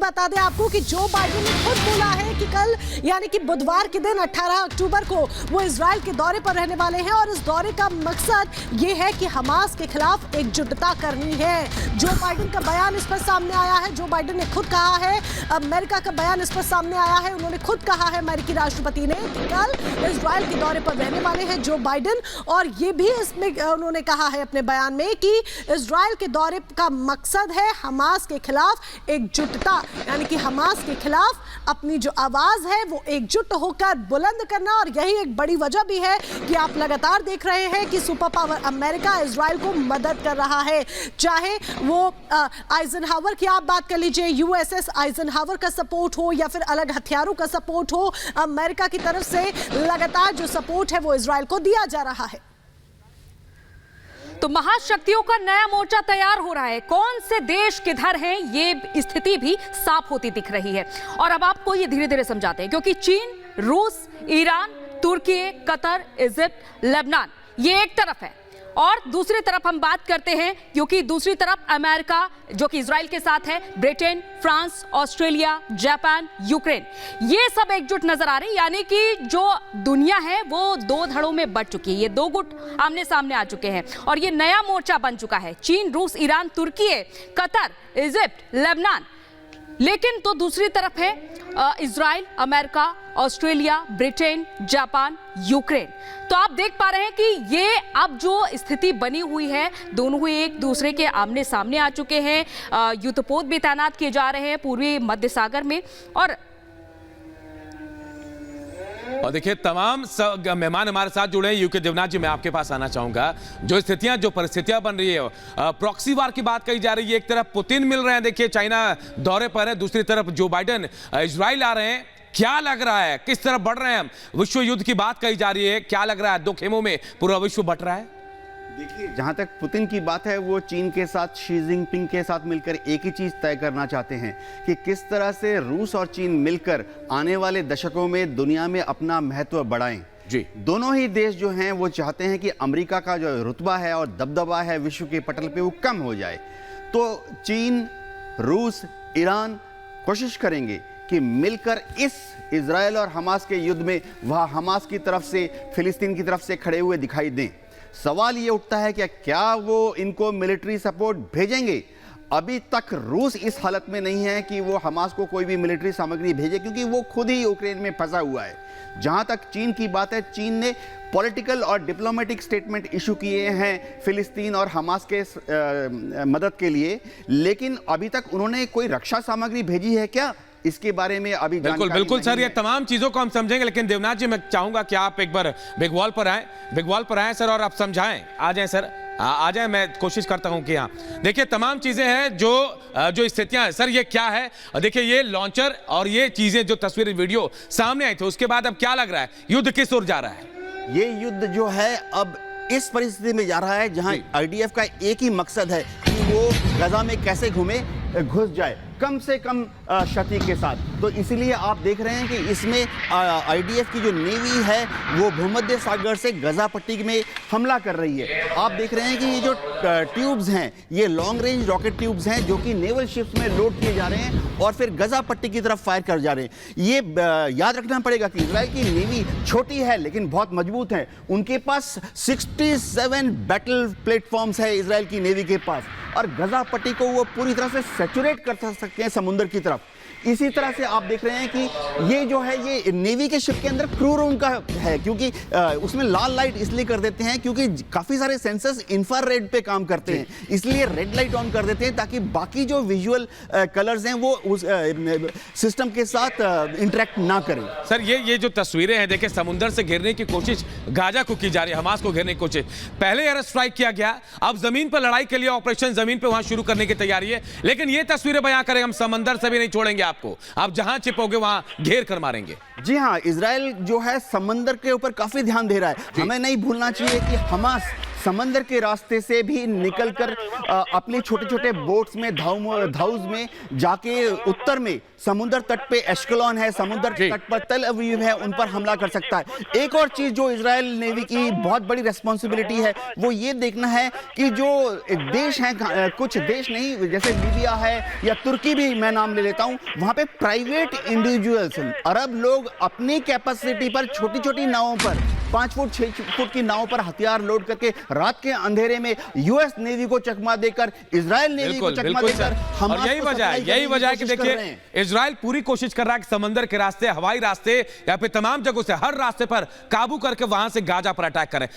बता दें आपको कि जो बाइडेन ने खुद बोला है कि कल यानी कि बुधवार के दिन 18 अक्टूबर को वो इजराइल के दौरे पर रहने वाले हैं और इस दौरे का मकसद ये है कि हमास के खिलाफ एकजुटता करनी है। जो बाइडेन का बयान इस पर सामने आया है, जो बाइडेन ने खुद कहा है, अमेरिका का बयान इस पर सामने आया है। उन्होंने खुद कहा है अमेरिकी राष्ट्रपति ने कि कल इजराइल के दौरे पर रहने वाले हैं जो बाइडेन, और ये भी इसमें उन्होंने कहा है अपने बयान में कि इजराइल के दौरे का मकसद है हमास के खिलाफ एकजुटता, यानी कि हमास के खिलाफ अपनी जो आवाज है वो एकजुट होकर बुलंद करना। और यही एक बड़ी वजह भी है कि आप लगातार देख रहे हैं कि सुपर पावर अमेरिका इजराइल को मदद कर रहा है। चाहे वो आइजनहावर की आप बात कर लीजिए, यूएसएस आइजनहावर का सपोर्ट हो या फिर अलग हथियारों का सपोर्ट हो, अमेरिका की तरफ से लगातार जो सपोर्ट है वो इजराइल को दिया जा रहा है। तो महाशक्तियों का नया मोर्चा तैयार हो रहा है। कौन से देश किधर हैं, ये स्थिति भी साफ होती दिख रही है। और अब आपको ये धीरे धीरे समझाते हैं, क्योंकि चीन, रूस, ईरान, तुर्की, कतर, इजिप्ट, लेबनान, ये एक तरफ है और दूसरी तरफ हम बात करते हैं, क्योंकि दूसरी तरफ अमेरिका जो कि इजराइल के साथ है, Britain, France, Australia, Japan, Ukraine, ये सब एकजुट नजर आ रही। यानी कि जो दुनिया है वो दो धड़ों में बंट चुकी है, ये दो गुट आमने सामने आ चुके हैं और ये नया मोर्चा बन चुका है। चीन, रूस, ईरान, तुर्की, कतर, इजिप्ट, लेबनान, लेकिन तो दूसरी तरफ है Israel, America, Australia, Britain, Japan, Ukraine. तो आप देख पा रहे हैं कि ये अब जो स्थिति बनी हुई है, दोनों ही एक दूसरे के आमने सामने आ चुके हैं। युद्धपोत भी तैनात किए जा रहे हैं पूर्वी मध्य सागर में। और देखिए तमाम मेहमान हमारे साथ जुड़े हैं। यूके देवनाथ जी, मैं आपके पास आना चाहूंगा। जो परिस्थितियां बन रही है, प्रॉक्सी वार की बात कही जा रही है। एक तरफ पुतिन मिल रहे हैं, देखिए चाइना दौरे पर है, दूसरी तरफ जो बाइडेन इजराइल आ रहे हैं। क्या लग रहा है, किस तरफ बढ़ रहे हैं हम? विश्व युद्ध की बात कही जा रही है, क्या लग रहा है, दो खेमों में पूरा विश्व बट रहा है? देखिए, जहां तक पुतिन की बात है, वो चीन के साथ शी जिनपिंग के साथ मिलकर एक ही चीज तय करना चाहते हैं कि किस तरह से रूस और चीन मिलकर आने वाले दशकों में दुनिया में अपना महत्व बढ़ाएं। जी, दोनों ही देश जो हैं वो चाहते हैं कि अमेरिका का जो रुतबा है और दबदबा है विश्व के पटल पे वो कम हो जाए। तो चीन, रूस, ईरान कोशिश करेंगे कि मिलकर इस इजराइल और हमास के युद्ध में वह हमास की तरफ से, फिलिस्तीन की तरफ से खड़े हुए दिखाई दें। सवाल ये उठता है कि क्या वो इनको मिलिट्री सपोर्ट भेजेंगे? अभी तक रूस इस हालत में नहीं है कि वो हमास को कोई भी मिलिट्री सामग्री भेजे, क्योंकि वो खुद ही यूक्रेन में फंसा हुआ है। जहां तक चीन की बात है, चीन ने पॉलिटिकल और डिप्लोमेटिक स्टेटमेंट इशू किए हैं फिलिस्तीन और हमास के मदद के लिए, लेकिन अभी तक उन्होंने कोई रक्षा सामग्री भेजी है क्या, इसके बारे में अभी बिल्कुल सर, ये तमाम चीजों को हम समझेंगे। लेकिन देवनाथ जी, मैं चाहूंगा कि आप एक बार बिग वॉल पर आए सर, और आप समझाएं। आ जाएं सर, आ जाए, मैं कोशिश करता हूं कि हाँ, देखिए तमाम चीजें हैं जो स्थितियां हैं। सर ये क्या है? देखिए ये लॉन्चर और ये चीजें, जो तस्वीर वीडियो सामने आई थी, उसके बाद अब क्या लग रहा है, युद्ध किस ओर जा रहा है? ये युद्ध जो है अब इस परिस्थिति में जा रहा है जहां आईडीएफ का एक ही मकसद है कि वो गजा में कैसे घुस जाए कम से कम क्षति के साथ। तो इसीलिए आप देख रहे हैं कि इसमें आईडीएफ की जो नेवी है वो भूमध्य सागर से गजा पट्टी में हमला कर रही है। आप देख रहे हैं कि ये जो ट्यूब्स हैं, ये लॉन्ग रेंज रॉकेट ट्यूब्स हैं जो कि नेवल शिप्स में लोड किए जा रहे हैं और फिर गजा पट्टी की तरफ फायर कर जा रहे हैं। ये याद रखना पड़ेगा कि इजराइल की नेवी छोटी है लेकिन बहुत मजबूत है। उनके पास 67 बैटल प्लेटफॉर्म्स है इजराइल की नेवी के पास, और गजा पट्टी को वो पूरी तरह से सैचुरेट कर सकते हैं समुद्र की तरफ। इसी तरह से आप देख रहे हैं कि ये जो है ये नेवी के शिप के अंदर क्रू रूम का है, क्योंकि उसमें लाल लाइट इसलिए कर देते हैं क्योंकि काफी सारे सेंसर्स इंफ्रारेड पे काम करते हैं, इसलिए रेड लाइट ऑन कर देते हैं ताकि बाकी जो विजुअल कलर्स हैं वो उस सिस्टम के साथ इंटरेक्ट ना करें। सर ये जो तस्वीरें हैं, देखिए समुद्र से घेरने की कोशिश गाजा को की जा रही है, हमास को घेरने की कोशिश। पहले एयर स्ट्राइक किया गया, अब जमीन पर लड़ाई के लिए ऑपरेशन जमीन पर वहां शुरू करने की तैयारी है। लेकिन ये तस्वीरें बयां करें, हम समंदर से भी नहीं छोड़ेंगे आपको, आप जहां छिपोगे वहां घेर कर मारेंगे। जी हाँ, इजराइल जो है समंदर के ऊपर काफी ध्यान दे रहा है। हमें नहीं भूलना चाहिए कि हमास समंदर के रास्ते से भी निकलकर अपने छोटे छोटे बोट्स में धाउज में जाके उत्तर में समुद्र तट पे एश्कलोन है, समुद्र जी। तट पर तल अवीव है, उन पर हमला कर सकता है। एक और चीज जो इजराइल नेवी की बहुत बड़ी रेस्पॉन्सिबिलिटी है वो ये देखना है कि जो देश हैं, कुछ देश नहीं, जैसे लीबिया है या तुर्की भी मैं नाम ले लेता हूं, वहां पे प्राइवेट इंडिविजुअल्स, अरब लोग अपनी कैपेसिटी पर छोटी छोटी नावों पर 5 फुट 6 फुट की नाव पर हथियार लोड करके रात के अंधेरे में यूएस नेवी को चकमा देकर, इजराइल नेवी को बिल्कुल चकमा बिल्कुल देकर सर। और हमास यही को वजह है, सप्लाई यही करने की वजह है कि कोशिश कर देखिए रहे हैं। इजराइल पूरी कोशिश कर रहा है कि समंदर के रास्ते, हवाई रास्ते या फिर तमाम जगहों से, हर रास्ते पर काबू करके वहां से गाजा पर अटैक करें।